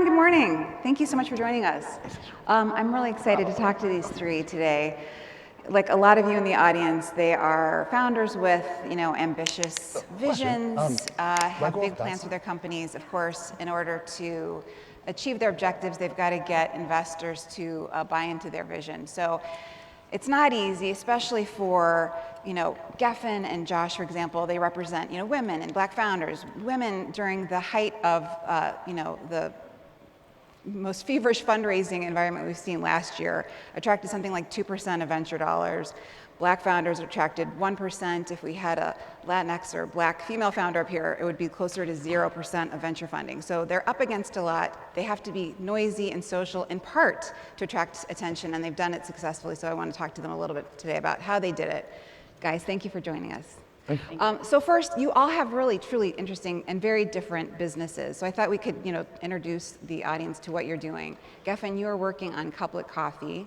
everyone, good morning. Thank you so much for joining us. I'm really excited to talk to these three today. Like a lot of you in the audience, they are founders with, ambitious visions, have big plans for their companies. Of course, in order to achieve their objectives, they've got to get investors to buy into their vision. So it's not easy, especially for, Geffen and Josh, for example. They represent, women and Black founders. Women during the height of, the most feverish fundraising environment we've seen last year attracted something like 2% of venture dollars. Black founders attracted 1%. If we had a Latinx or Black female founder up here, it would be closer to 0% of venture funding. So they're up against a lot. They have to be noisy and social in part to attract attention, and they've done it successfully. So I want to talk to them a little bit today about how they did it. Guys, thank you for joining us. So first, you all have really, truly interesting and very different businesses. So I thought we could, introduce the audience to what you're doing. Geffen, you are working on Couplet Coffee,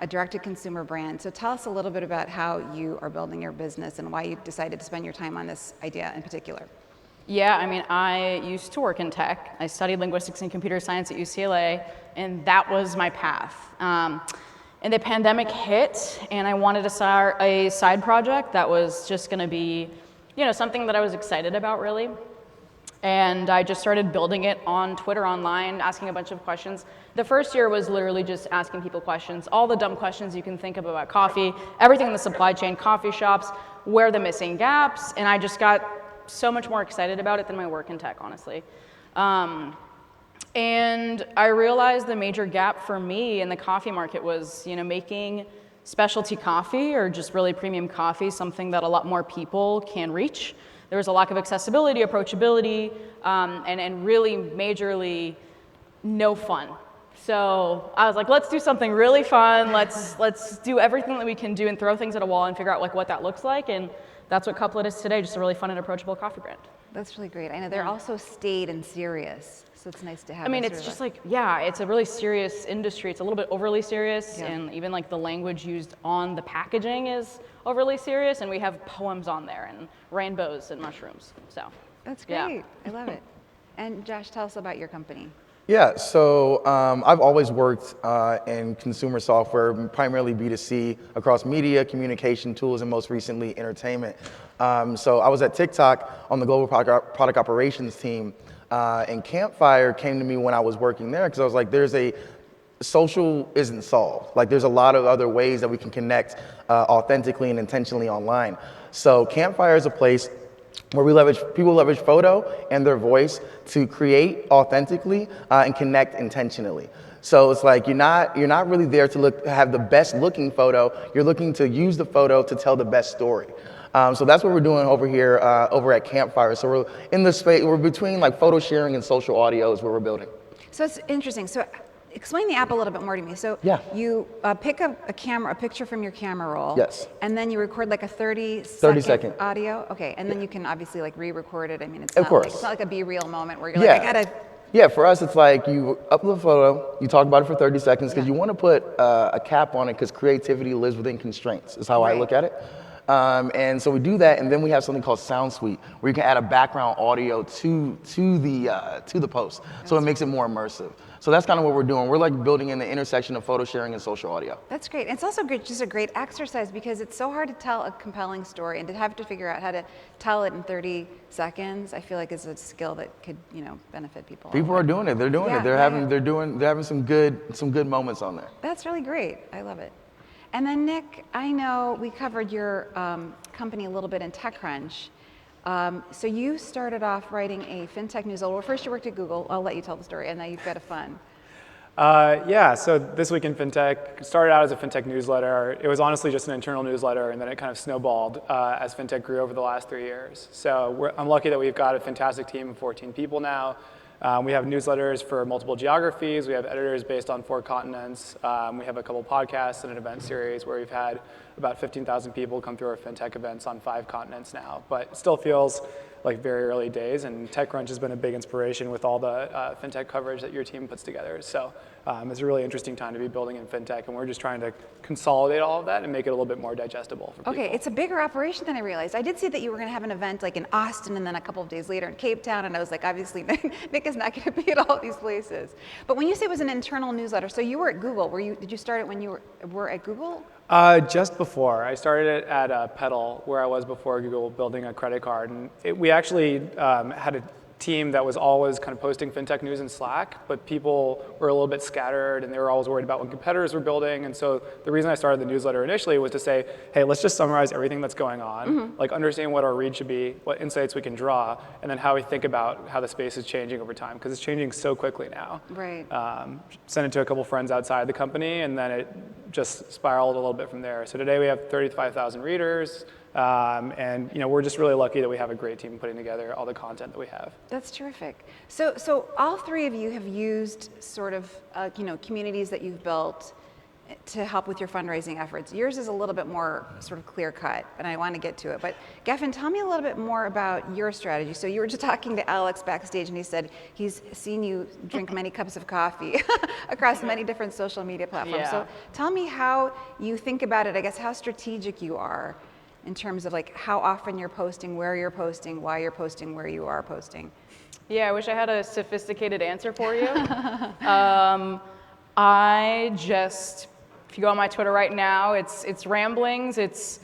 a direct-to-consumer brand. So tell us a little bit about how you are building your business and why you decided to spend your time on this idea in particular. Yeah, I used to work in tech. I studied linguistics and computer science at UCLA, and that was my path. And the pandemic hit, and I wanted to start a side project that was just gonna be, something that I was excited about, really. And I just started building it on Twitter online, asking a bunch of questions. The first year was literally just asking people questions, all the dumb questions you can think of about coffee, everything in the supply chain, coffee shops, where are the missing gaps, and I just got so much more excited about it than my work in tech, honestly. And I realized the major gap for me in the coffee market was, making specialty coffee or just really premium coffee something that a lot more people can reach. There was a lack of accessibility, approachability, and really majorly no fun. So I was like, let's do something really fun. Let's do everything that we can do and throw things at a wall and figure out what that looks like. And that's what Couplet is today, just a really fun and approachable coffee brand. That's really great. I know they're also staid and serious, so it's nice to have. It's just it's a really serious industry. It's a little bit overly serious, and even the language used on the packaging is overly serious. And we have poems on there and rainbows and mushrooms. So that's great. I love it. And Josh, tell us about your company. Yeah, so I've always worked in consumer software, primarily B2C, across media, communication tools, and most recently entertainment. So I was at TikTok on the global product operations team, and Campfire came to me when I was working there because I was like, social isn't solved. There's a lot of other ways that we can connect authentically and intentionally online. So Campfire is a place where people leverage photo and their voice to create authentically and connect intentionally. So it's like you're not really there to have the best looking photo. You're looking to use the photo to tell the best story. So that's what we're doing over here over at Campfire. So we're in the space. We're between photo sharing and social audio is where we're building. So it's interesting. So explain the app a little bit more to me. So you pick a picture from your camera roll. Yes. And then you record a 30 second audio. Okay. And then you can obviously re-record it. It's not like a be-real moment where you're I gotta. Yeah, for us, it's you upload a photo, you talk about it for 30 seconds because you want to put a cap on it because creativity lives within constraints, is how I look at it. And so we do that, and then we have something called Sound Suite, where you can add a background audio to the post, so it makes it more immersive. So that's kind of what we're doing. We're building in the intersection of photo sharing and social audio. That's great. It's also just a great exercise because it's so hard to tell a compelling story, and to have to figure out how to tell it in 30 seconds, I feel like is a skill that could, benefit people. People are doing it. They're doing it. They're having some good moments on there. That's really great. I love it. And then Nick, I know we covered your company a little bit in TechCrunch. So you started off writing a Fintech newsletter. Well, first you worked at Google. I'll let you tell the story, and now you've got a fun. So This Week in Fintech started out as a Fintech newsletter. It was honestly just an internal newsletter, and then it kind of snowballed as Fintech grew over the last 3 years. So I'm lucky that we've got a fantastic team of 14 people now. We have newsletters for multiple geographies. We have editors based on 4 continents. We have a couple podcasts and an event series where we've had about 15,000 people come through our Fintech events on 5 continents now. But it still feels like very early days, and TechCrunch has been a big inspiration with all the fintech coverage that your team puts together. So it's a really interesting time to be building in fintech, and we're just trying to consolidate all of that and make it a little bit more digestible for people. Okay, it's a bigger operation than I realized. I did see that you were going to have an event like in Austin and then a couple of days later in Cape Town, and I was like, obviously Nick is not going to be at all these places. But when you say it was an internal newsletter, so you were at Google. Did you start it when you were at Google? Just before. I started it at Pedal, where I was before Google, building a credit card. And we actually had a team that was always kind of posting fintech news in Slack, but people were a little bit scattered and they were always worried about what competitors were building. And so the reason I started the newsletter initially was to say, hey, let's just summarize everything that's going on, like understand what our read should be, what insights we can draw, and then how we think about how the space is changing over time, because it's changing so quickly now. Right. Sent it to a couple friends outside the company, and then it just spiraled a little bit from there. So today we have 35,000 readers. And we're just really lucky that we have a great team putting together all the content that we have. That's terrific. So all three of you have used sort of communities that you've built to help with your fundraising efforts. Yours is a little bit more sort of clear cut, and I want to get to it. But Geffen, tell me a little bit more about your strategy. So you were just talking to Alex backstage, and he said he's seen you drink many cups of coffee across many different social media platforms. Yeah. So tell me how you think about it, I guess how strategic you are in terms of like how often you're posting, where you're posting, why you're posting, where you are posting. Yeah, I wish I had a sophisticated answer for you. If you go on my Twitter right now, it's ramblings, it's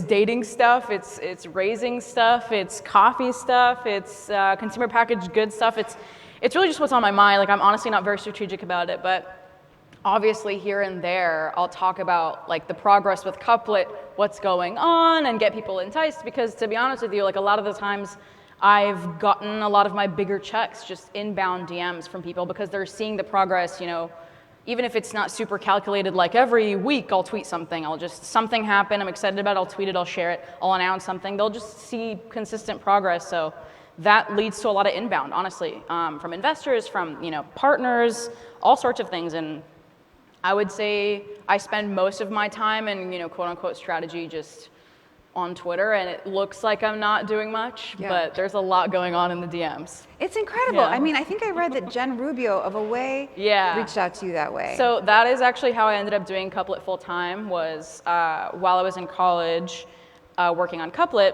dating stuff, it's raising stuff, it's coffee stuff, it's consumer packaged goods stuff. It's really just what's on my mind. Like, I'm honestly not very strategic about it, but obviously here and there I'll talk about like the progress with Couplet, what's going on, and get people enticed, because to be honest with you, like a lot of the times I've gotten a lot of my bigger checks just inbound DMs from people because they're seeing the progress, even if it's not super calculated, like every week I'll tweet something, something happen, I'm excited about it, I'll tweet it, I'll share it, I'll announce something, they'll just see consistent progress. So that leads to a lot of inbound, honestly, from investors, from partners, all sorts of things. And I would say I spend most of my time in, quote unquote strategy just on Twitter, and it looks like I'm not doing much, but there's a lot going on in the DMs. It's incredible. Yeah. I mean, I think I read that Jen Rubio of Away reached out to you that way. So that is actually how I ended up doing Couplet full time, was while I was in college working on Couplet,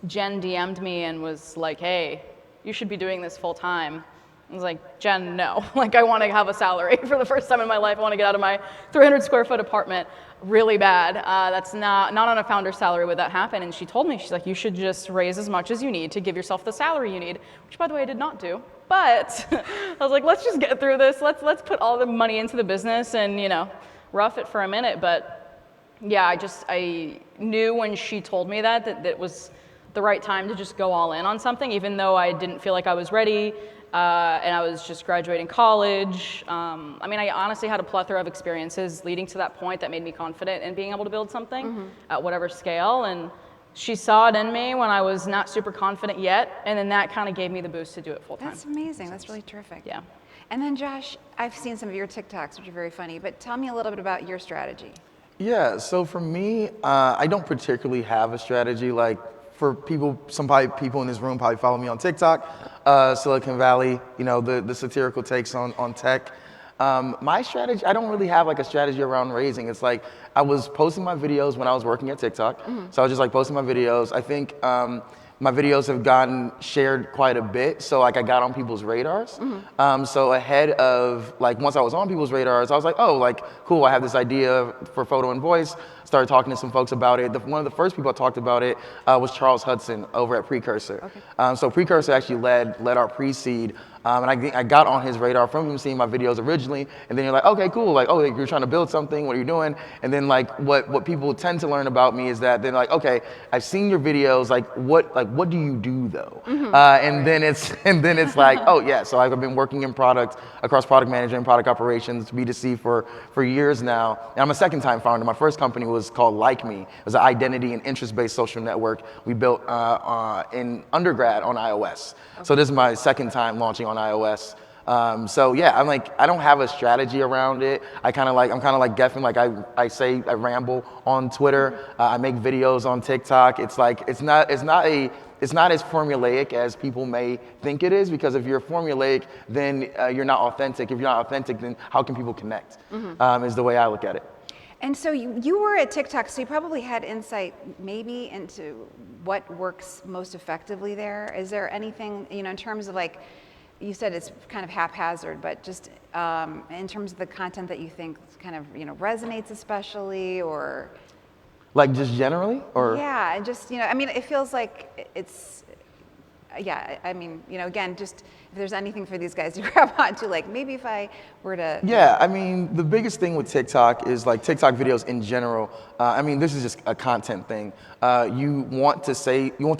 Jen DM'd me and was like, hey, you should be doing this full time. I was like, Jen, no. Like, I want to have a salary for the first time in my life. I want to get out of my 300 square foot apartment really bad. That's not on a founder's salary would that happen. And she told me, she's like, you should just raise as much as you need to give yourself the salary you need, which by the way, I did not do. But I was like, let's just get through this. Let's put all the money into the business and, rough it for a minute. But yeah, I knew when she told me that it was the right time to just go all in on something, even though I didn't feel like I was ready. And I was just graduating college. I honestly had a plethora of experiences leading to that point that made me confident in being able to build something at whatever scale. And she saw it in me when I was not super confident yet, and then that kind of gave me the boost to do it full time. That's amazing. That's really terrific. Yeah. And then Josh, I've seen some of your TikToks, which are very funny, but tell me a little bit about your strategy. Yeah, so for me, I don't particularly have a strategy. Like, for people in this room probably follow me on TikTok, Silicon Valley, the satirical takes on tech. My strategy, I don't really have like a strategy around raising. It's like I was posting my videos when I was working at TikTok. So I was just like posting my videos. I think my videos have gotten shared quite a bit, so like I got on people's radars. So ahead of, like, once I was on people's radars, I was like, oh, like, cool, I have this idea for photo and voice. Started talking to some folks about it. One of the first people I talked about it was Charles Hudson over at Precursor. So Precursor actually led our pre-seed, and I got on his radar from him seeing my videos originally, and then you're like, okay, cool, like, oh, you're trying to build something, what are you doing? And then like what people tend to learn about me is that they're like, okay, I've seen your videos, like what do you do though? And then it's like, oh yeah, so I've been working in product, across product management, product operations, B2C for years now, and I'm a second time founder. My first company was called Like Me. It was an identity and interest-based social network we built in undergrad on iOS. So this is my second time launching on iOS. So yeah, I don't have a strategy around it. I'm kind of like Geffen, like I ramble on Twitter. I make videos on TikTok. It's not as formulaic as people may think it is, because if you're formulaic, then you're not authentic. If you're not authentic, then how can people connect? Is the way I look at it. And so you were at TikTok, so you probably had insight maybe into what works most effectively there. Is there anything, in terms of like, you said it's kind of haphazard, but just in terms of the content that you think kind of, resonates especially, or? Like just generally, or? Yeah, and just, it feels like it's, yeah, again, just if there's anything for these guys to grab onto, like maybe if I were to. Yeah, the biggest thing with TikTok is like TikTok videos in general. This is just a content thing. You want to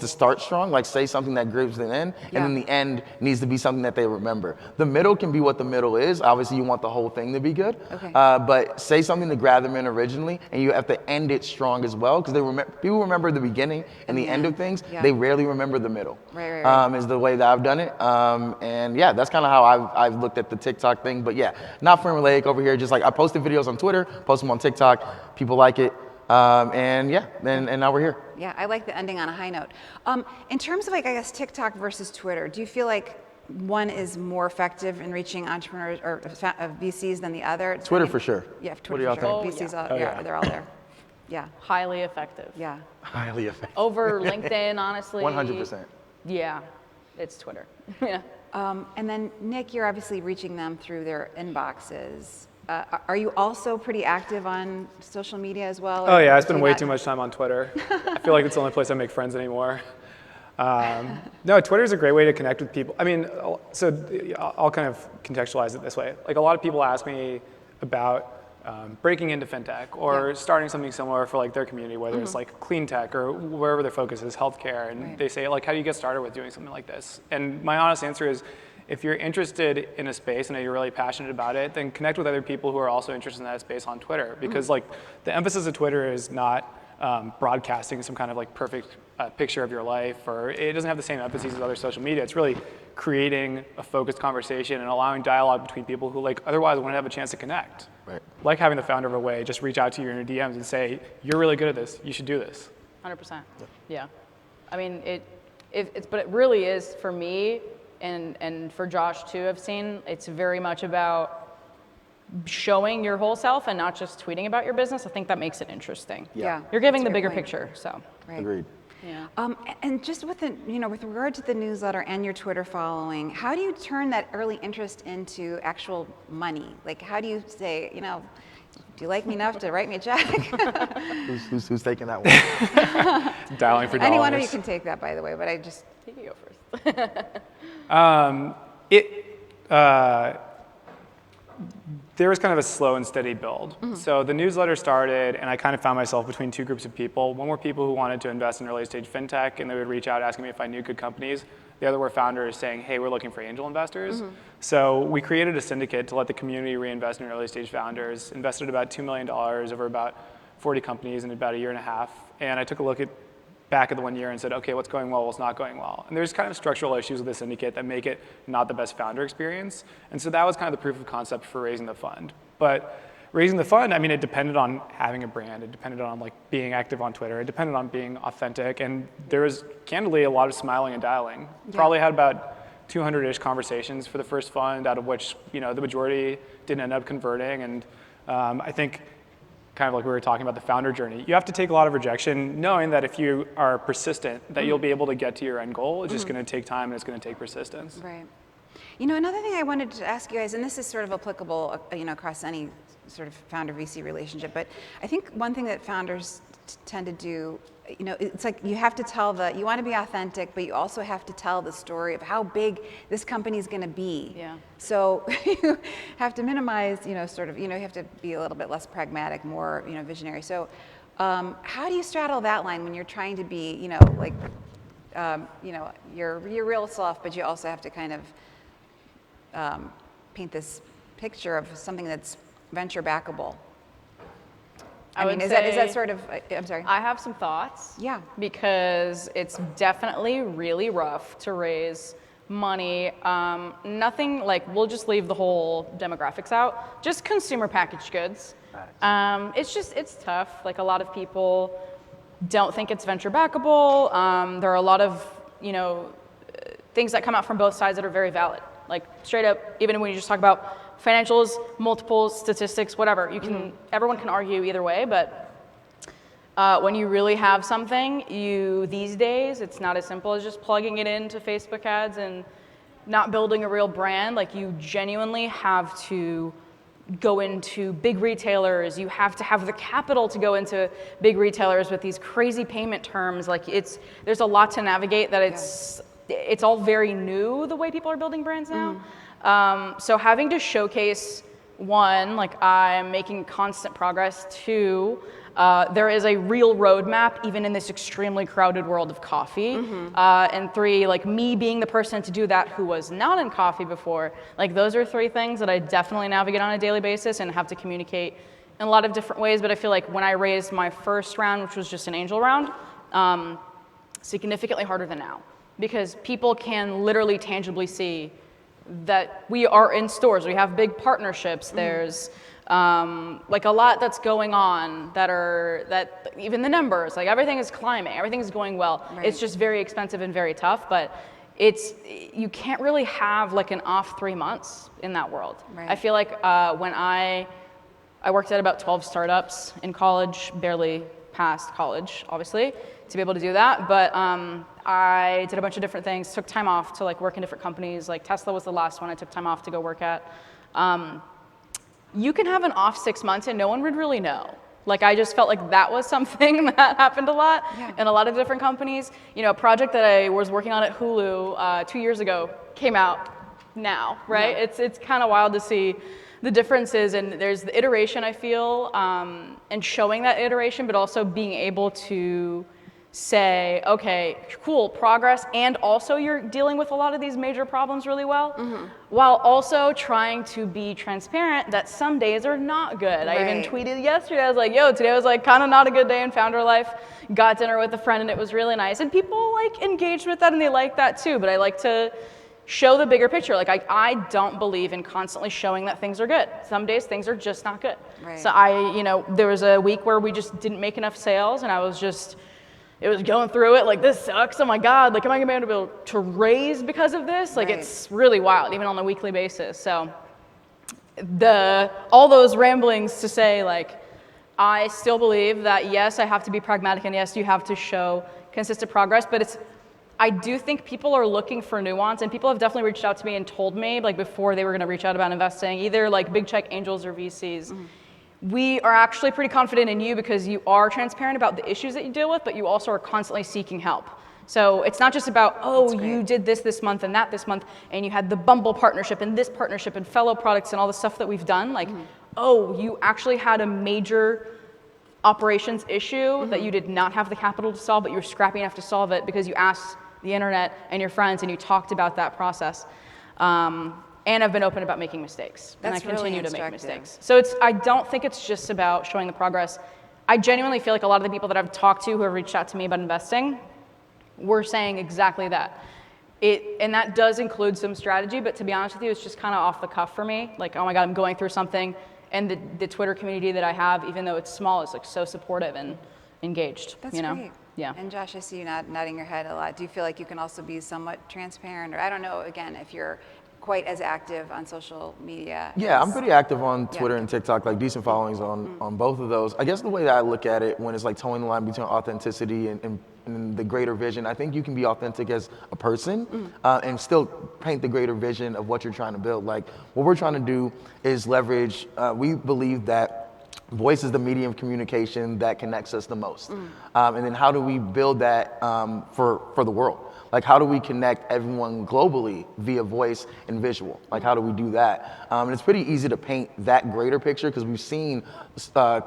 start strong, like say something that grips the end, and then the end needs to be something that they remember. The middle can be what the middle is. Obviously, you want the whole thing to be good. Okay. But say something to grab them in originally, and you have to end it strong as well, because people remember the beginning and the end of things. Yeah. They rarely remember the middle. Right. Is the way that I've done it. And yeah, that's kind of how I've looked at the TikTok thing. But yeah, not formulaic over here. Just like I posted videos on Twitter, post them on TikTok. People like it. And now we're here. Yeah, I like the ending on a high note. In terms of TikTok versus Twitter, do you feel like one is more effective in reaching entrepreneurs or VCs than the other? Twitter for sure. Yeah, What do Twitter y'all for sure. think? VCs, they're all there. Yeah. Highly effective. Yeah. Highly effective. Over LinkedIn, honestly. 100%. Yeah, it's Twitter. Yeah. And then Nick, you're obviously reaching them through their inboxes. Are you also pretty active on social media as well? Oh yeah, I spend way too much time on Twitter. I feel like it's the only place I make friends anymore. No, Twitter is a great way to connect with people. So I'll kind of contextualize it this way. Like a lot of people ask me about breaking into fintech or starting something similar for like their community, whether it's like clean tech or wherever their focus is, healthcare, and they say like, how do you get started with doing something like this? And my honest answer is, if you're interested in a space and you're really passionate about it, then connect with other people who are also interested in that space on Twitter, because like the emphasis of Twitter is not broadcasting some kind of like perfect picture of your life, or it doesn't have the same emphasis as other social media. It's really creating a focused conversation and allowing dialogue between people who like otherwise wouldn't have a chance to connect. Right. Like having the founder of Away just reach out to you in your DMs and say, you're really good at this, you should do this. 100%. Yeah. But it really is, for me and for Josh too, I've seen, it's very much about showing your whole self and not just tweeting about your business. I think that makes it interesting. Yeah. You're giving the That's a bigger great point. picture, so. Right. Agreed. Yeah. And just with with regard to the newsletter and your Twitter following, how do you turn that early interest into actual money? Like, how do you say, do you like me enough to write me a check? Who's taking that one? Dialing for dollars. Any one of you can take that, by the way, but I just. You go first. There was kind of a slow and steady build. So the newsletter started, and I kind of found myself between two groups of people. One were people who wanted to invest in early stage fintech, and they would reach out asking me if I knew good companies. The other were founders saying, hey, we're looking for angel investors. So we created a syndicate to let the community reinvest in early stage founders, invested about $2 million over about 40 companies in about a year and a half. And I took a look back at the 1 year and said, okay, what's going well, what's not going well? And there's kind of structural issues with the syndicate that make it not the best founder experience. And so that was kind of the proof of concept for raising the fund. But raising the fund, it depended on having a brand. It depended on like being active on Twitter. It depended on being authentic. And there was candidly a lot of smiling and dialing. Probably had about 200-ish conversations for the first fund, out of which the majority didn't end up converting. And I think, kind of like we were talking about the founder journey, you have to take a lot of rejection, knowing that if you are persistent, that you'll be able to get to your end goal. It's just going to take time, and it's going to take persistence. Right. Another thing I wanted to ask you guys, and this is sort of applicable, across any sort of founder VC relationship, but I think one thing that founders tend to do, it's like you have to you want to be authentic, but you also have to tell the story of how big this company is going to be. Yeah. So you have to minimize, you have to be a little bit less pragmatic, more, visionary. So how do you straddle that line when you're trying to be, your real self, but you also have to kind of paint this picture of something that's venture backable? Is that sort of, I'm sorry. I have some thoughts. Yeah. Because it's definitely really rough to raise money, nothing like, we'll just leave the whole demographics out, just consumer packaged goods. It's tough. Like a lot of people don't think it's venture backable. There are a lot of, things that come out from both sides that are very valid. Like straight up, even when you just talk about financials, multiples, statistics, whatever, everyone can argue either way, but when you really have something, these days, it's not as simple as just plugging it into Facebook ads and not building a real brand. Like you genuinely have to go into big retailers. You have to have the capital to go into big retailers with these crazy payment terms. Like there's a lot to navigate that it's all very new, the way people are building brands now. So having to showcase, one, like I'm making constant progress. Two, there is a real roadmap, even in this extremely crowded world of coffee. And three, like me being the person to do that who was not in coffee before. Like those are three things that I definitely navigate on a daily basis and have to communicate in a lot of different ways. But I feel like when I raised my first round, which was just an angel round, significantly harder than now. Because people can literally tangibly see that we are in stores. We have big partnerships. There's like a lot that's going on that even the numbers, like everything is climbing, everything is going well. Right. It's just very expensive and very tough, but you can't really have like an off 3 months in that world. Right. I feel like when I worked at about 12 startups in college, barely past college, obviously, to be able to do that. But I did a bunch of different things, took time off to like work in different companies. Like Tesla was the last one I took time off to go work at. You can have an off 6 months and no one would really know. Like I just felt like that was something that happened a lot in a lot of different companies. A project that I was working on at Hulu 2 years ago came out now, right? Yeah. It's kind of wild to see the differences, and there's the iteration, I feel, and showing that iteration, but also being able to say, okay, cool, progress, and also you're dealing with a lot of these major problems really well, while also trying to be transparent that some days are not good. Right. I even tweeted yesterday, I was like, yo, today was like kind of not a good day in founder life. Got dinner with a friend and it was really nice. And people like engaged with that and they like that too, but I like to show the bigger picture. Like I don't believe in constantly showing that things are good. Some days things are just not good. Right. So there was a week where we just didn't make enough sales and it was going through it like, this sucks, oh my God, like am I gonna be able to raise because of this? Like it's really wild, even on a weekly basis. So all those ramblings to say like, I still believe that yes, I have to be pragmatic and yes, you have to show consistent progress, but I do think people are looking for nuance, and people have definitely reached out to me and told me like before they were gonna reach out about investing, either like big check angels or VCs. We are actually pretty confident in you because you are transparent about the issues that you deal with, but you also are constantly seeking help. So it's not just about, you did this month and that this month, and you had the Bumble partnership and this partnership and fellow products and all the stuff that we've done. Like, you actually had a major operations issue that you did not have the capital to solve, but you were scrappy enough to solve it because you asked the internet and your friends and you talked about that process. And I've been open about making mistakes. That's and I continue really to make mistakes. So I don't think it's just about showing the progress. I genuinely feel like a lot of the people that I've talked to who have reached out to me about investing were saying exactly that. And that does include some strategy, but to be honest with you, it's just kind of off the cuff for me. Like, oh my God, I'm going through something. And the Twitter community that I have, even though it's small, is like so supportive and engaged. That's great. Yeah. And Josh, I see you nodding your head a lot. Do you feel like you can also be somewhat transparent? Or I don't know, again, if you're quite as active on social media. Yeah, I'm pretty active on Twitter and TikTok, like decent followings on both of those. I guess the way that I look at it when it's like towing the line between authenticity and the greater vision, I think you can be authentic as a person and still paint the greater vision of what you're trying to build. Like what we're trying to do is leverage, we believe that voice is the medium of communication that connects us the most. And then how do we build that for the world? Like how do we connect everyone globally via voice and visual? Like how do we do that? And it's pretty easy to paint that greater picture because we've seen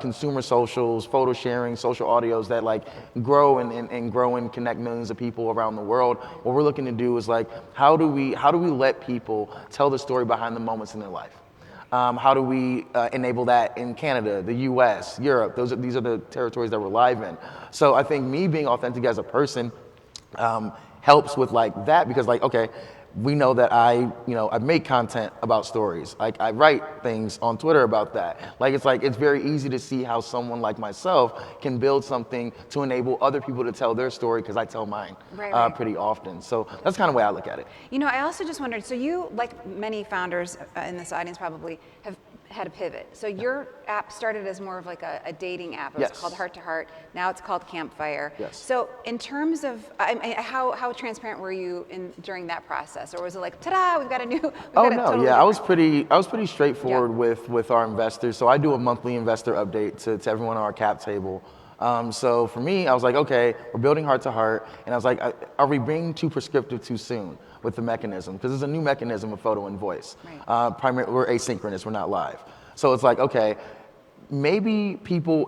consumer socials, photo sharing, social audios that like grow and grow and connect millions of people around the world. What we're looking to do is like, how do we let people tell the story behind the moments in their life? How do we enable that in Canada, the US, Europe? These are the territories that we're live in. So I think me being authentic as a person helps with like that because like, okay, we know that I make content about stories. Like I write things on Twitter about that. Like it's very easy to see how someone like myself can build something to enable other people to tell their story, because I tell mine pretty often. So that's kind of the way I look at it. I also just wondered, so you, like many founders in this audience probably, have had a pivot. So your app started as more of like a dating app. It was called Heart to Heart. Now it's called Campfire. Yes. So in terms of, how transparent were you during that process, or was it like, ta-da, we've got a new? I was pretty straightforward with our investors. So I do a monthly investor update to everyone on our cap table. So for me, I was like, okay, we're building Heart to Heart, and I was like, are we being too prescriptive too soon with the mechanism? Because it's a new mechanism of photo and voice. Right. We're asynchronous, we're not live. So it's like, okay, maybe people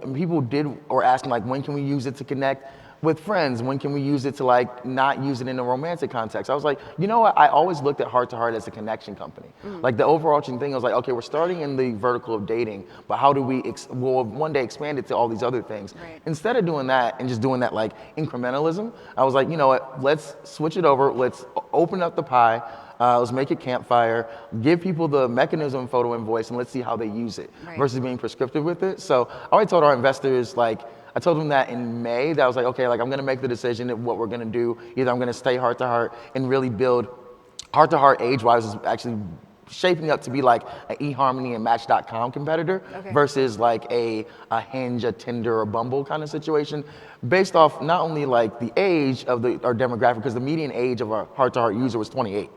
were asking like, when can we use it to connect with friends? When can we use it to like not use it in a romantic context? I was like, you know what? I always looked at Heart to Heart as a connection company. Like the overarching thing, I was like, okay, we're starting in the vertical of dating, but how do we, we'll one day expand it to all these other things. Right. Instead of doing that and just doing that like incrementalism, I was like, you know what? Let's switch it over. Let's open up the pie. Let's make it Campfire, give people the mechanism, photo and voice, and let's see how they use it versus being prescriptive with it. So I already told our investors, like, I told them that in May, that I was like, okay, like I'm gonna make the decision of what we're gonna do. Either I'm gonna stay Heart to Heart and really build Heart to Heart age-wise is actually shaping up to be like an eHarmony and Match.com competitor versus like a Hinge, a Tinder, or Bumble kind of situation, based off not only like the age of our demographic, because the median age of our Heart to Heart user was 28.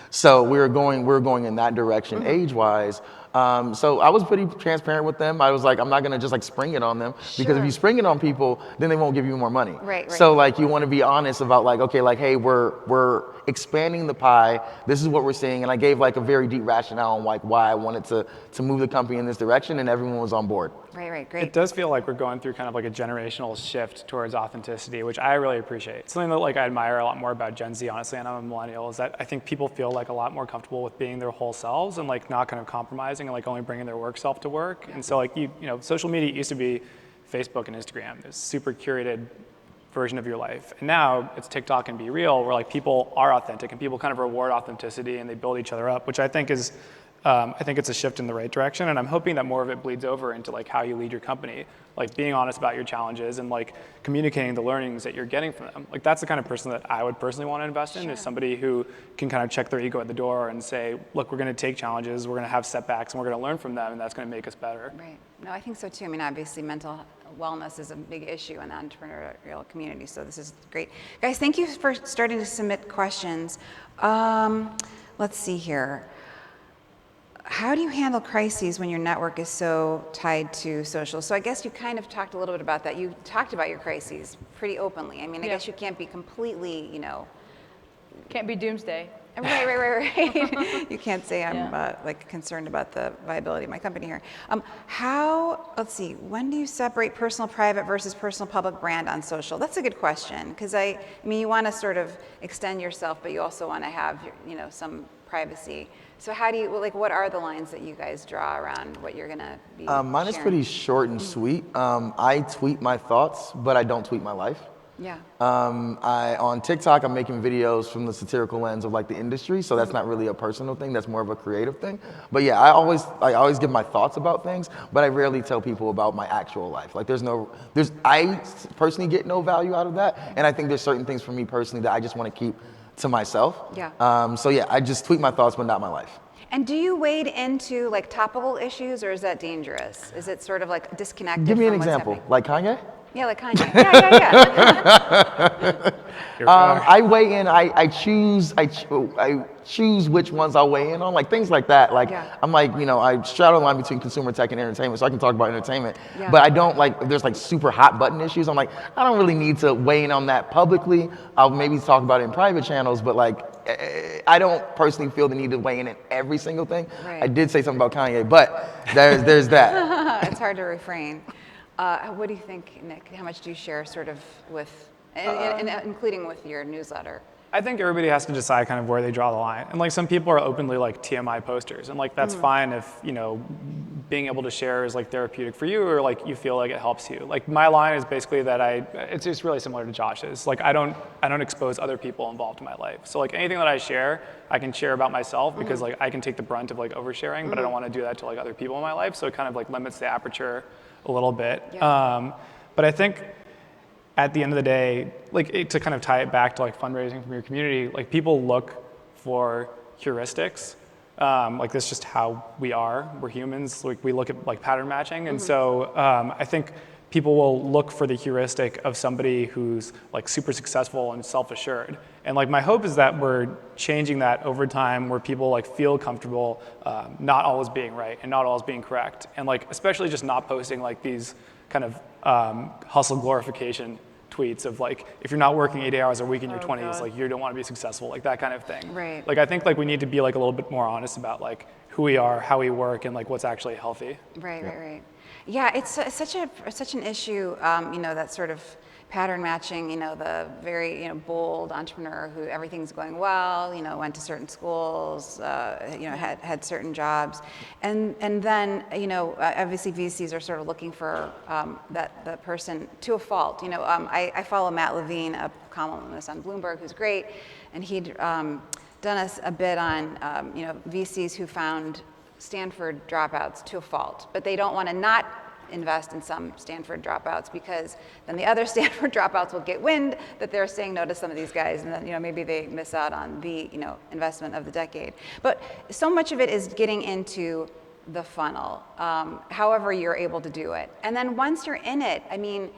So we were going in that direction age-wise. So I was pretty transparent with them. I was like, I'm not gonna just like spring it on them, because if you spring it on people, then they won't give you more money. Right. So like you want to be honest about like, okay, like, hey, we're expanding the pie. This is what we're seeing, and I gave like a very deep rationale on like why I wanted to move the company in this direction, and everyone was on board. Right, great. It does feel like we're going through kind of like a generational shift towards authenticity, which I really appreciate. Something that like I admire a lot more about Gen Z, honestly, and I'm a millennial, is that I think people feel like a lot more comfortable with being their whole selves and like not kind of compromising and like only bringing their work self to work. And so like social media used to be Facebook and Instagram, this super curated version of your life. And now it's TikTok and Be Real, where like people are authentic and people kind of reward authenticity and they build each other up, which I think is I think it's a shift in the right direction, and I'm hoping that more of it bleeds over into like how you lead your company, like being honest about your challenges and like communicating the learnings that you're getting from them. Like that's the kind of person that I would personally want to invest in, is somebody who can kind of check their ego at the door and say, look, we're going to take challenges, we're going to have setbacks, and we're going to learn from them, and that's going to make us better. Right. No, I think so too. I mean, obviously mental wellness is a big issue in the entrepreneurial community, so this is great. Guys, thank you for starting to submit questions. Let's see here. How do you handle crises when your network is so tied to social? So I guess you kind of talked a little bit about that. You talked about your crises pretty openly. I mean, I guess you can't be completely, Can't be doomsday. Right. You can't say I'm like concerned about the viability of my company here. Let's see, when do you separate personal private versus personal public brand on social? That's a good question, because I mean, you want to sort of extend yourself, but you also want to have, some privacy. So how do you, what are the lines that you guys draw around what you're going to be Mine is pretty short and sweet. I tweet my thoughts, but I don't tweet my life. Yeah. On TikTok, I'm making videos from the satirical lens of like the industry, so that's not really a personal thing. That's more of a creative thing. But yeah, I always give my thoughts about things, but I rarely tell people about my actual life. Like I personally get no value out of that, and I think there's certain things for me personally that I just want to keep to myself. Yeah. So yeah, I just tweet my thoughts, but not my life. And do you wade into like topical issues, or is that dangerous? Is it sort of like disconnected? Give me an from what's example, happening? like Kanye? Yeah, like Kanye. Yeah. I weigh in. I choose which ones I'll weigh in on, like things like that. Like I'm like, I straddle the line between consumer tech and entertainment, so I can talk about entertainment. Yeah. But I don't like, if there's like super hot button issues, I'm like, I don't really need to weigh in on that publicly. I'll maybe talk about it in private channels, but like, I don't personally feel the need to weigh in every single thing. Right. I did say something about Kanye, but there's that. It's hard to refrain. What do you think, Nick? How much do you share sort of with, including with your newsletter? I think everybody has to decide kind of where they draw the line. And like some people are openly like TMI posters, and like that's fine if, being able to share is like therapeutic for you, or like you feel like it helps you. Like my line is basically that it's just really similar to Josh's. Like I don't expose other people involved in my life. So like anything that I share, I can share about myself because like I can take the brunt of like oversharing, but I don't want to do that to like other people in my life. So it kind of like limits the aperture a little bit. Yeah. But I think at the end of the day, like to kind of tie it back to like fundraising from your community, like people look for heuristics. Like that's just how we are. We're humans. Like we look at like pattern matching, and so I think people will look for the heuristic of somebody who's like super successful and self-assured. And like my hope is that we're changing that over time, where people like feel comfortable not always being right and not always being correct, and like especially just not posting like these kind of hustle glorification tweets of like, if you're not working 80 hours a week in your 20s, like you don't want to be successful, like that kind of thing. Right. Like I think like we need to be like a little bit more honest about like who we are, how we work, and like what's actually healthy. Right. Yeah, it's such an issue, that sort of pattern matching, the very, bold entrepreneur who everything's going well, went to certain schools, had certain jobs. And then, obviously VCs are sort of looking for that person to a fault. I follow Matt Levine, a columnist on Bloomberg, who's great, and he'd done a bit on, VCs who found Stanford dropouts to a fault, but they don't want to not invest in some Stanford dropouts, because then the other Stanford dropouts will get wind that they're saying no to some of these guys, and then maybe they miss out on the investment of the decade. But so much of it is getting into the funnel, however you're able to do it, and then once you're in it, I mean,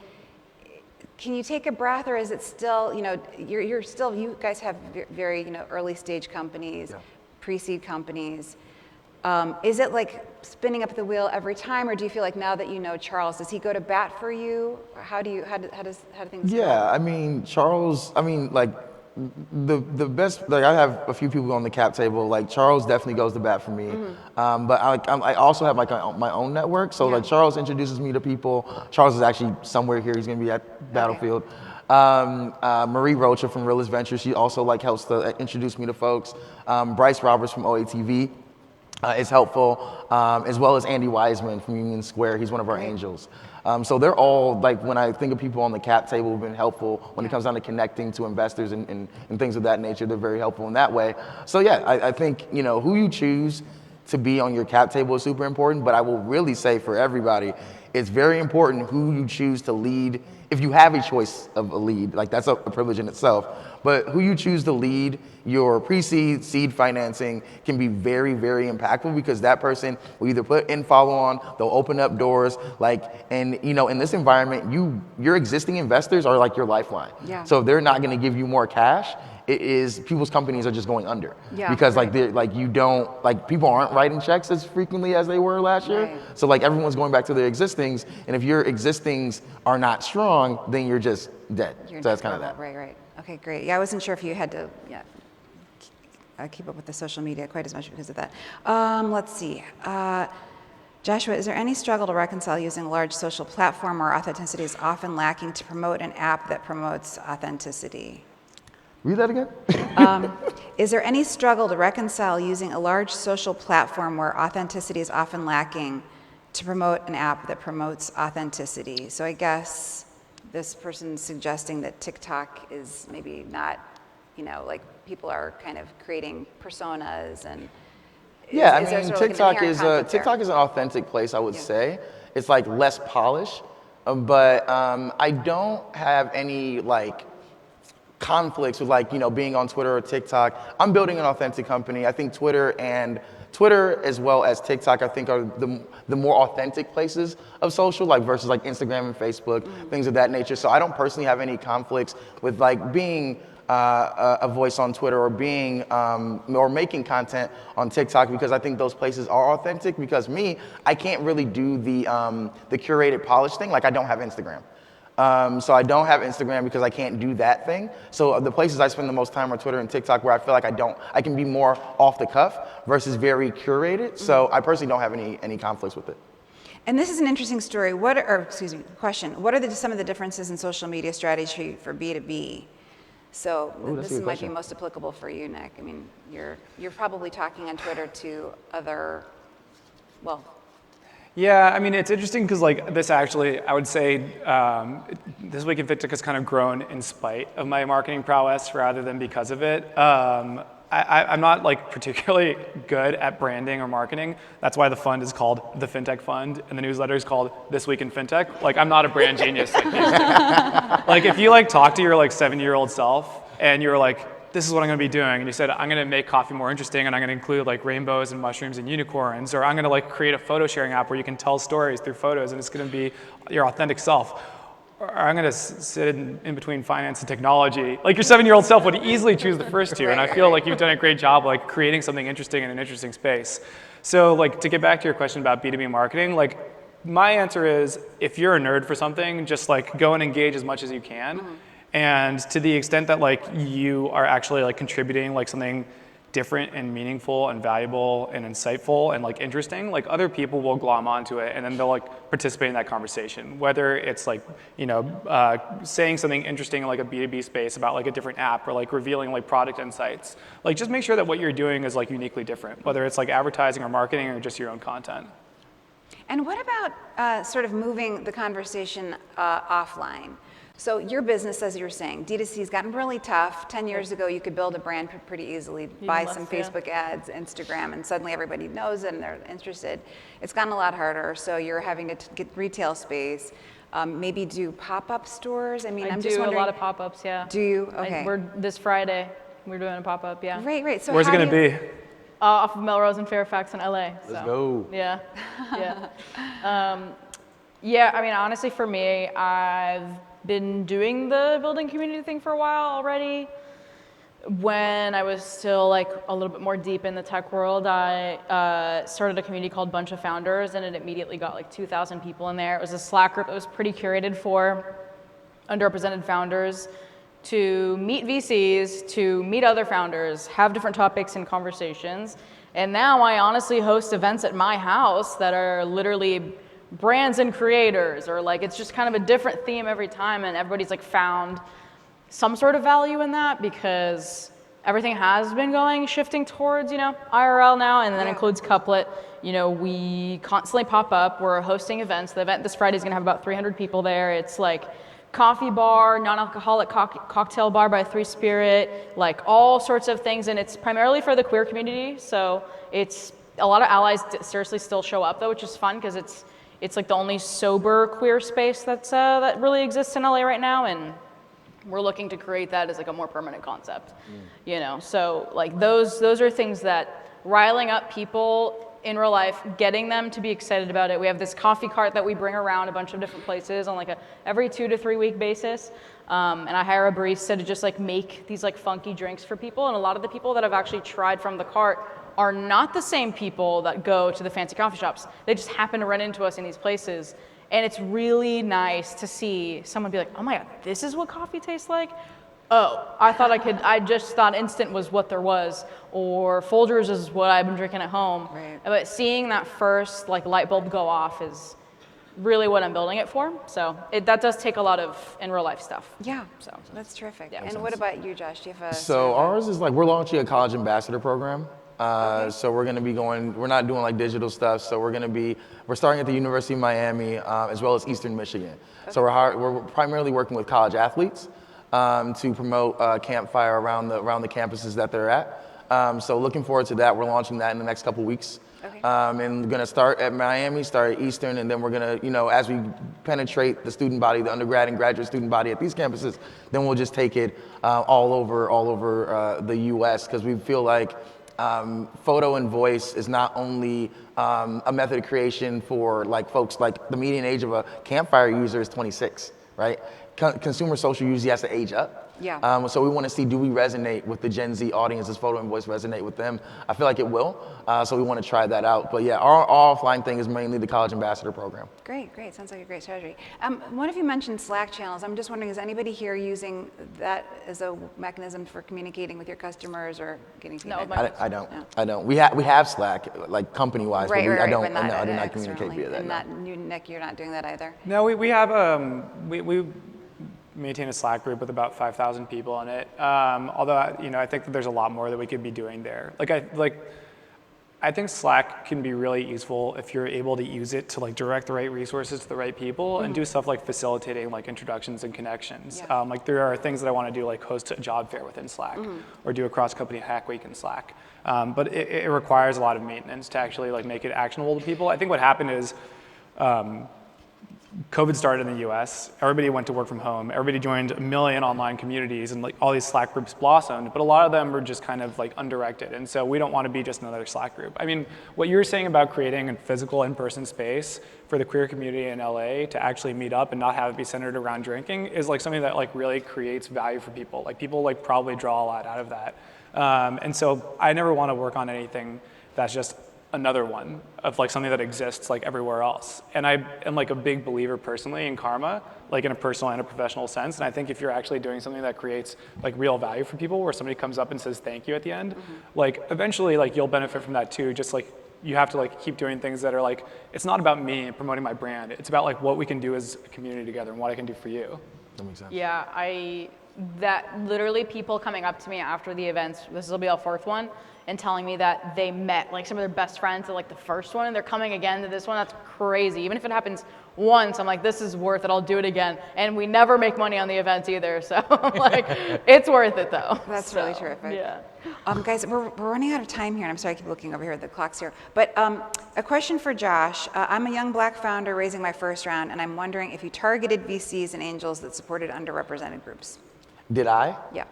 can you take a breath, or is it still you guys have very early stage companies, pre-seed companies. Is it like spinning up the wheel every time, or do you feel like now that you know Charles, does he go to bat for you? How do things go? Yeah, I mean, Charles, like the best, like I have a few people on the cap table, like Charles definitely goes to bat for me. But I also have like my own network. So like Charles introduces me to people. Charles is actually somewhere here. He's gonna be at Battlefield. Marie Rocha from Realist Ventures, she also like helps to introduce me to folks. Bryce Roberts from OATV. Is helpful, as well as Andy Wiseman from Union Square. He's one of our angels. So they're all, like, when I think of people on the cap table who've been helpful when it comes down to connecting to investors and things of that nature, they're very helpful in that way. So yeah, I think, who you choose to be on your cap table is super important, but I will really say for everybody, it's very important who you choose to lead. If you have a choice of a lead, like that's a privilege in itself, but who you choose to lead your pre-seed, seed financing can be very, very impactful, because that person will either put in follow-on, they'll open up doors, and in this environment, your existing investors are like your lifeline. Yeah. So if they're not gonna give you more cash, people's companies are just going under. Yeah, because right. people aren't writing checks as frequently as they were last year. Right. So like everyone's going back to their existings, and if your existings are not strong, then you're just dead. So that's kind of that. Right. Okay, great. Yeah, I wasn't sure if you had to keep up with the social media quite as much because of that. Let's see. Joshua, is there any struggle to reconcile using a large social platform where authenticity is often lacking to promote an app that promotes authenticity? Read that again? Is there any struggle to reconcile using a large social platform where authenticity is often lacking to promote an app that promotes authenticity? So I guess this person's suggesting that TikTok is maybe not, like people are kind of creating personas and. Yeah, is there I mean, sort of like an TikTok inherent conflict there? TikTok is an authentic place, I would say. It's like less polished, but I don't have any like conflicts with being on Twitter or TikTok. I'm building an authentic company. I think Twitter as well as TikTok, I think, are the more authentic places of social, versus Instagram and Facebook, things of that nature. So I don't personally have any conflicts with being a voice on Twitter or being or making content on TikTok, because I think those places are authentic. Because I can't really do the curated polished thing. I don't have Instagram. So I don't have Instagram because I can't do that thing. So the places I spend the most time are Twitter and TikTok, where I feel like I can be more off the cuff versus very curated. So I personally don't have any conflicts with it. And this is an interesting story. Question. What are some of the differences in social media strategy for B2B? So this might be most applicable for you, Nick. I mean, you're probably talking on Twitter to other, Yeah, I mean, it's interesting because like this actually, I would say this week in Fintech has kind of grown in spite of my marketing prowess rather than because of it. I'm not like particularly good at branding or marketing. That's why the fund is called the Fintech Fund and the newsletter is called This Week in Fintech. Like I'm not a brand genius like these two. Like if you like talk to your like 7-year-old self and you're like, this is what I'm going to be doing. And you said, I'm going to make coffee more interesting and I'm going to include like rainbows and mushrooms and unicorns, or I'm going to like create a photo sharing app where you can tell stories through photos and it's going to be your authentic self. Or I'm going to sit in between finance and technology. Like your 7-year-old self would easily choose the first two. And I feel like you've done a great job like creating something interesting in an interesting space. So like to get back to your question about B2B marketing, like my answer is if you're a nerd for something, just like go and engage as much as you can. And to the extent that like you are actually like contributing like something different and meaningful and valuable and insightful and like interesting, like other people will glom onto it and then they'll like participate in that conversation. Whether it's like, you know, saying something interesting in like a B2B space about like a different app or like revealing like product insights. Like just make sure that what you're doing is like uniquely different, whether it's like advertising or marketing or just your own content. And what about sort of moving the conversation offline? So your business, as you were saying, D2C has gotten really tough. 10 years ago, you could build a brand pretty easily, buy some Facebook ads, Instagram, and suddenly everybody knows it and they're interested. It's gotten a lot harder, so you're having to get retail space, maybe do pop-up stores. I mean, I'm just wondering. I do a lot of pop-ups, yeah. Do you? Okay. We're this Friday, we're doing a pop-up, yeah. Right. So where's it going to be? Off of Melrose and Fairfax in LA. Let's go. Yeah, yeah. Yeah, I mean, honestly, for me, I've been doing the building community thing for a while already. When I was still like a little bit more deep in the tech world, I started a community called Bunch of Founders, and it immediately got like 2,000 people in there. It was a Slack group that was pretty curated for underrepresented founders to meet VCs, to meet other founders, have different topics and conversations. And now I honestly host events at my house that are literally brands and creators, or like it's just kind of a different theme every time, and everybody's like found some sort of value in that because everything has been shifting towards, you know, IRL now, and that includes Couplet. You know, we constantly pop up. We're hosting events. The event this Friday is gonna have about 300 people there. It's like coffee bar, non-alcoholic cocktail bar by Three Spirit, like all sorts of things, and it's primarily for the queer community. So it's a lot of allies seriously still show up though, which is fun because it's like the only sober queer space that really exists in LA right now, and we're looking to create that as like a more permanent concept, you know. So like those are things that riling up people in real life, getting them to be excited about it. We have this coffee cart that we bring around a bunch of different places on like a every 2 to 3 week basis, and I hire a barista to just like make these like funky drinks for people. And a lot of the people that have actually tried from the cart are not the same people that go to the fancy coffee shops. They just happen to run into us in these places. And it's really nice to see someone be like, oh my God, this is what coffee tastes like? Oh, I just thought Instant was what there was, or Folgers is what I've been drinking at home. Right. But seeing that first like light bulb go off is really what I'm building it for. So that does take a lot of in real life stuff. Yeah, so that's terrific. Yeah. And what about you, Josh? Do you have a So ours is like, we're launching a college ambassador program. So we're going to be we're not doing like digital stuff. So we're starting at the University of Miami, as well as Eastern Michigan. Okay. So we're primarily working with college athletes to promote Campfire around the campuses that they're at. So looking forward to that. We're launching that in the next couple weeks. Okay. And we're going to start at Miami, start at Eastern, and then we're going to, you know, as we penetrate the student body, the undergrad and graduate student body at these campuses, then we'll just take it all over the U.S. because we feel like photo and voice is not only a method of creation for like folks, like the median age of a Campfire user is 26, right? Consumer social usually has to age up. Yeah. So we want to see, do we resonate with the Gen Z audience? Does photo and voice resonate with them? I feel like it will. So we want to try that out. But yeah, our offline thing is mainly the college ambassador program. Great. Sounds like a great strategy. One of you mentioned Slack channels. I'm just wondering, is anybody here using that as a mechanism for communicating with your customers or getting feedback? No, I don't. We have Slack, like company-wise, right, but I do but not communicate via that. And you, Nick, you're not doing that either? No, we have we maintain a Slack group with about 5,000 people in it. Although, you know, I think that there's a lot more that we could be doing there. I I think Slack can be really useful if you're able to use it to like direct the right resources to the right people and do stuff like facilitating like introductions and connections. Yeah. Like there are things that I want to do, like host a job fair within Slack or do a cross-company hack week in Slack. But it requires a lot of maintenance to actually like make it actionable to people. I think what happened is COVID started in the US, everybody went to work from home, everybody joined a million online communities and like all these Slack groups blossomed, but a lot of them were just kind of like undirected. And so we don't want to be just another Slack group. I mean, what you're saying about creating a physical in-person space for the queer community in LA to actually meet up and not have it be centered around drinking is like something that like really creates value for people. Like people like probably draw a lot out of that. And so I never want to work on anything that's just another one of like something that exists like everywhere else. And I am like a big believer personally in karma, like in a personal and a professional sense. And I think if you're actually doing something that creates like real value for people, where somebody comes up and says thank you at the end, like eventually like you'll benefit from that too. Just like you have to like keep doing things that are like, it's not about me and promoting my brand. It's about like what we can do as a community together and what I can do for you. That makes sense. Yeah, that literally people coming up to me after the events, this will be our fourth one, and telling me that they met like some of their best friends at like the first one and they're coming again to this one. That's crazy. Even if it happens once, I'm like, this is worth it. I'll do it again. And we never make money on the events either. So I'm like, it's worth it though. That's really terrific. Yeah. Guys, we're running out of time here, and I'm sorry I keep looking over here, the clock's here. But a question for Josh. I'm a young Black founder raising my first round, and I'm wondering if you targeted VCs and angels that supported underrepresented groups. Did I? Yeah.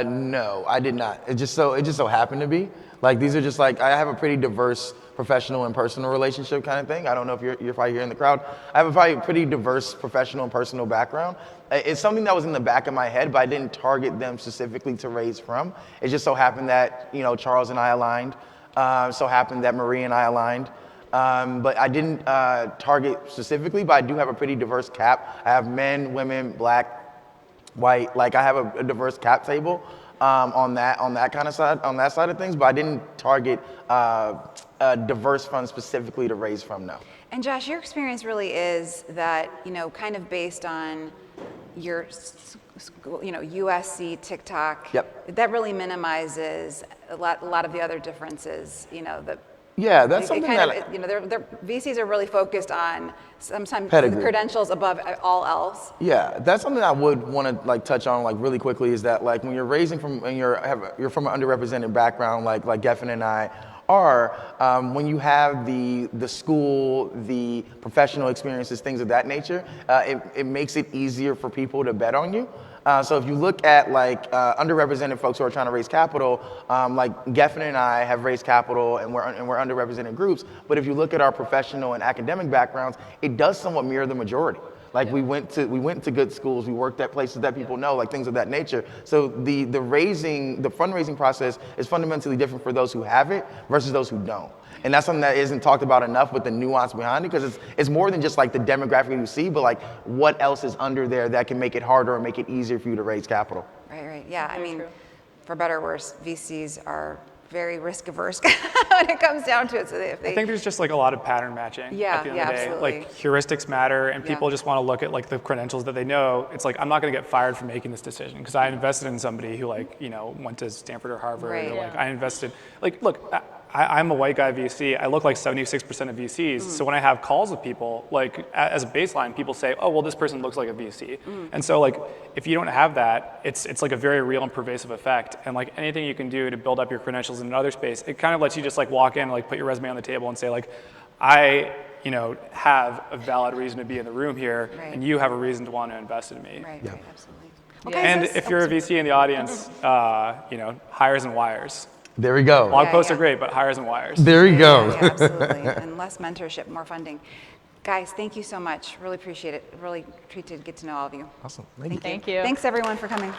No, I did not. It just so happened to be. Like these are just like, I have a pretty diverse professional and personal relationship kind of thing. I don't know if you're probably here in the crowd. I have a probably pretty diverse professional and personal background. It's something that was in the back of my head, but I didn't target them specifically to raise from. It just so happened that, you know, Charles and I aligned. So happened that Marie and I aligned. But I didn't target specifically, but I do have a pretty diverse cap. I have men, women, Black, white, like I have a diverse cap table on that kind of side, on that side of things, but I didn't target a diverse fund specifically to raise from, no. And Josh, your experience really is that, you know, kind of based on your, you know, USC, TikTok. Yep. That really minimizes a lot of the other differences, you know, that. Yeah, that's something that, you know, their VCs are really focused on sometimes pedigree. credentials above all else. yeah, that's something I would want to like touch on like really quickly is that like when you're raising from, when you're from an underrepresented background like Geffen and I are, when you have the school, the professional experiences, things of that nature, it makes it easier for people to bet on you. So if you look at like underrepresented folks who are trying to raise capital, like Geffen and I have raised capital and we're underrepresented groups, but if you look at our professional and academic backgrounds, it does somewhat mirror the majority. Like we went to good schools, we worked at places that people know, like things of that nature. So the fundraising process is fundamentally different for those who have it versus those who don't. And that's something that isn't talked about enough with the nuance behind it, because it's more than just like the demographic you see, but like what else is under there that can make it harder or make it easier for you to raise capital. Right. Yeah, I mean, true. for better or worse, VCs are very risk averse when it comes down to it. So if they, I think there's just like a lot of pattern matching Yeah, at the end yeah, of the day. absolutely. Like heuristics matter and people Yeah. just want to look at like the credentials that they know. It's like, I'm not going to get fired for making this decision because I invested in somebody who like, you know, went to Stanford or Harvard Right. or like Yeah. I invested, like, look, I'm a white guy VC. I look like 76% of VCs. So when I have calls with people, like as a baseline, people say, oh, well, this person looks like a VC. And so like, if you don't have that, it's like a very real and pervasive effect. And like anything you can do to build up your credentials in another space, it kind of lets you just like walk in, like put your resume on the table and say like, I, you know, have a valid reason to be in the room here, Right. and you have a reason to want to invest in me. right, absolutely. Yeah. guys, And let's- if you're a VC in the audience, you know, hires and wires. There we go. Blog Yeah, posts yeah. are great, but hires and wires. There you go. Yeah, absolutely. And less mentorship, more funding. Guys, thank you so much. Really appreciate it. Really treated to get to know all of you. Awesome. Thank you. Thanks everyone for coming.